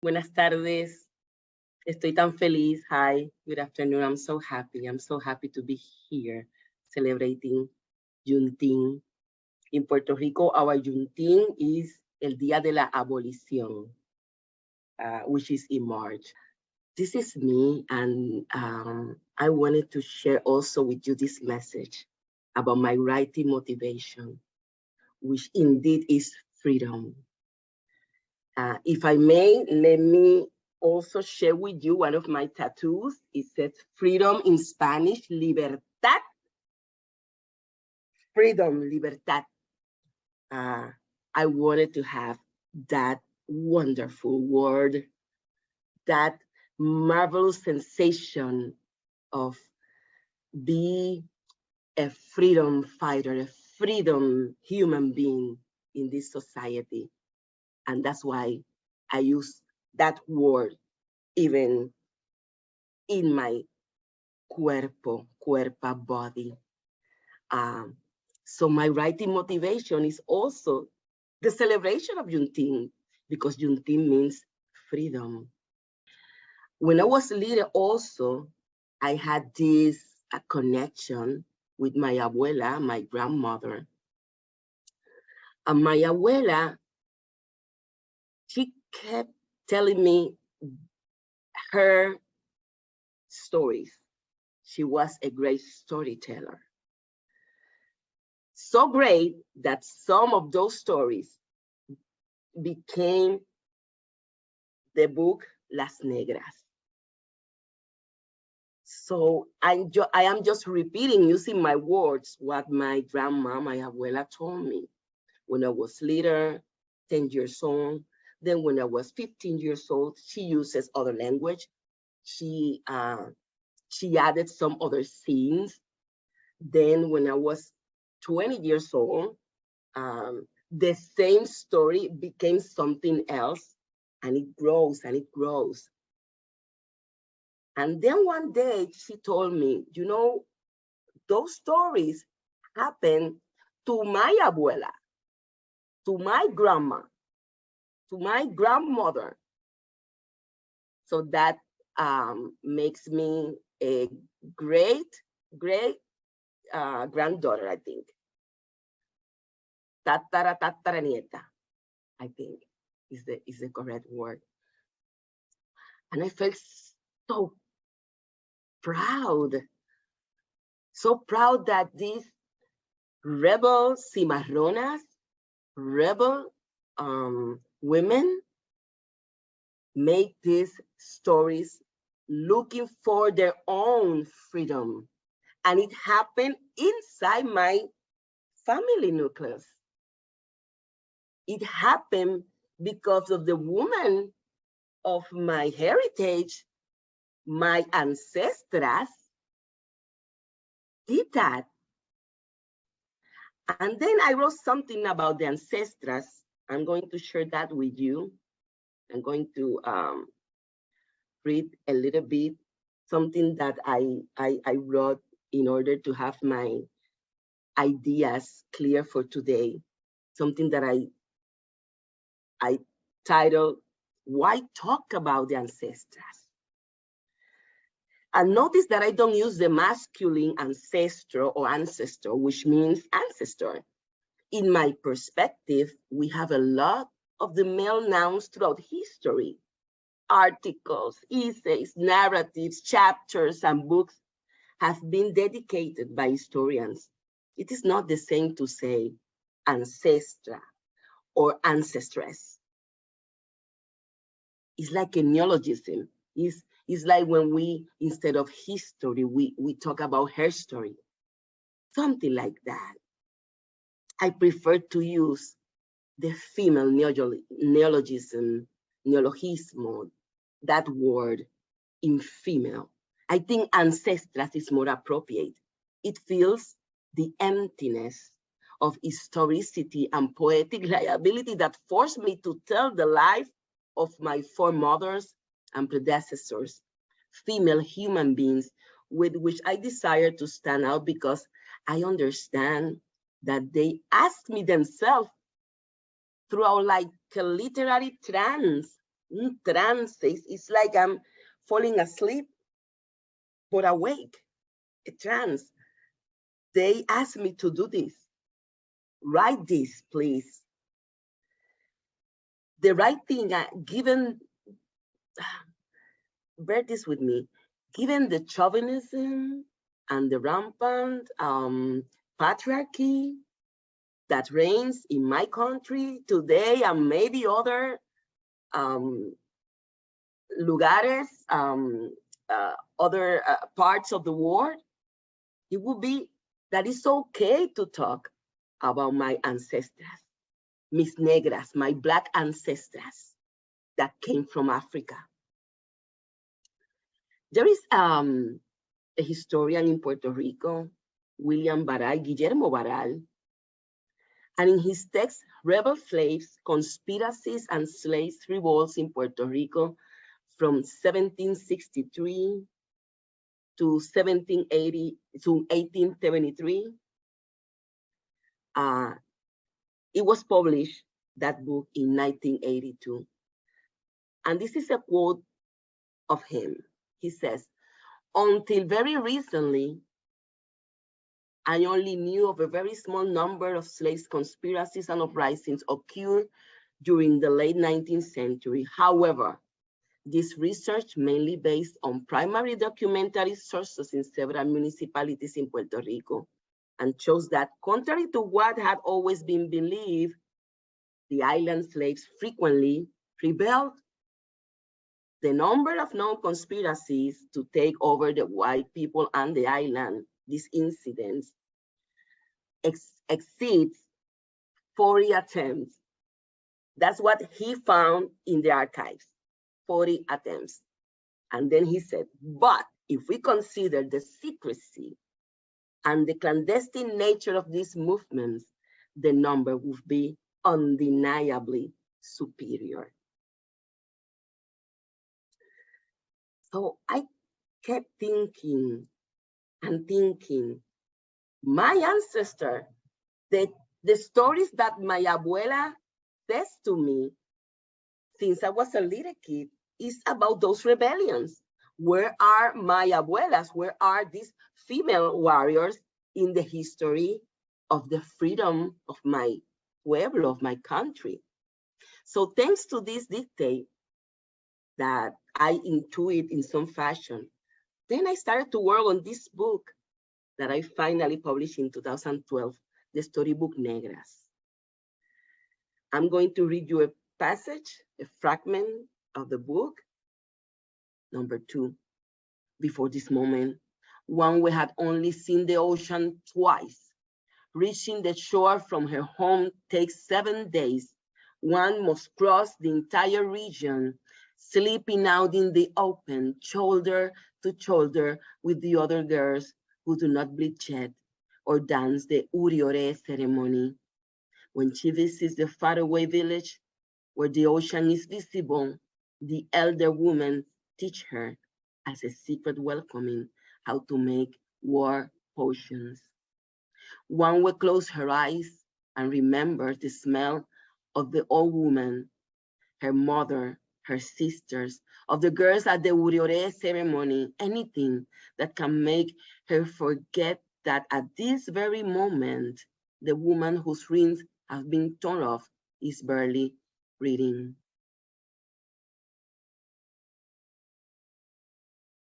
Buenas tardes. Estoy tan feliz. Hi, good afternoon. I'm so happy. I'm so happy to be here celebrating Juneteenth. In Puerto Rico, our Juneteenth is el Día de la Abolición, which is in March. This is me, and I wanted to share also with you this message about my writing motivation, which indeed is freedom. If I may, let me also share with you one of my tattoos. It says freedom in Spanish, libertad. Freedom, libertad. I wanted to have that wonderful word, that marvelous sensation of be a freedom fighter, a freedom human being in this society. And that's why I use that word even in my cuerpa, body. So my writing motivation is also the celebration of Juneteenth, because Juneteenth means freedom. When I was little also, I had this connection with my abuela, my grandmother. And my abuela, she kept telling me her stories. She was a great storyteller. So great that some of those stories became the book Las Negras. So I am just repeating, using my words, what my grandma, my abuela told me when I was little, 10 years old. Then when I was 15 years old, she uses other language. She added some other scenes. Then when I was 20 years old, the same story became something else, and it grows and it grows. And then one day she told me, you know, those stories happened to my abuela, to my grandma, to my grandmother. So that makes me a great granddaughter, I think. Tataranieta, I think is the correct word. And I felt so proud that these rebel cimarronas, rebel women make these stories looking for their own freedom. And it happened inside my family nucleus. It happened because of the woman of my heritage, my ancestors did that. And then I wrote something about the ancestors. I'm going to share that with you. I'm going to read a little bit, something that I wrote in order to have my ideas clear for today. Something that I titled, Why Talk About the Ancestors? And notice that I don't use the masculine ancestor or ancestor, which means ancestor. In my perspective, we have a lot of the male nouns throughout history. Articles, essays, narratives, chapters, and books have been dedicated by historians. It is not the same to say ancestra or ancestress. It's like a neologism. It's like when we, instead of history, we talk about her story. Something like that. I prefer to use the female neologism, neologismo, that word in female. I think ancestras is more appropriate. It feels the emptiness of historicity and poetic liability that forced me to tell the life of my foremothers and predecessors, female human beings with which I desire to stand out, because I understand that they ask me themselves throughout like a literary trance, Trances. It's like I'm falling asleep, but awake. A trance. They asked me to do this. Write this, please. The right thing, given, bear this with me, given the chauvinism and the rampant patriarchy that reigns in my country today and maybe other lugares, other parts of the world, it would be that it's okay to talk about my ancestors, mis negras, my Black ancestors that came from Africa. There is a historian in Puerto Rico, William Baral, Guillermo Baral, and in his text, Rebel Slaves, Conspiracies and Slaves Revolts in Puerto Rico from 1763 to 1780 to 1873, it was published, that book, in 1982. And this is a quote of him. He says, "Until very recently, I only knew of a very small number of slaves conspiracies and uprisings occurred during the late 19th century. However, this research, mainly based on primary documentary sources in several municipalities in Puerto Rico, and shows that, contrary to what had always been believed, the island slaves frequently rebelled. The number of known conspiracies to take over the white people and the island, these incidents, exceeds 40 attempts. That's what he found in the archives, 40 attempts. And then he said, but if we consider the secrecy and the clandestine nature of these movements, the number would be undeniably superior." So I kept thinking and thinking, my ancestor, the stories that my abuela says to me since I was a little kid is about those rebellions. Where are my abuelas? Where are these female warriors in the history of the freedom of my pueblo, of my country? So thanks to this dictate that I intuit in some fashion, then I started to work on this book that I finally published in 2012, the storybook Negras. I'm going to read you a passage, a fragment of the book. Number 2. Before this moment, one we had only seen the ocean twice. Reaching the shore from her home takes 7 days. One must cross the entire region, sleeping out in the open, shoulder to shoulder with the other girls who do not bleed yet or dance the Uriore ceremony. When she visits the faraway village where the ocean is visible, the elder women teach her, as a secret welcoming, how to make war potions. One will close her eyes and remember the smell of the old woman, her mother, her sisters, of the girls at the Uriore ceremony, anything that can make her forget that at this very moment, the woman whose rings have been torn off is barely breathing.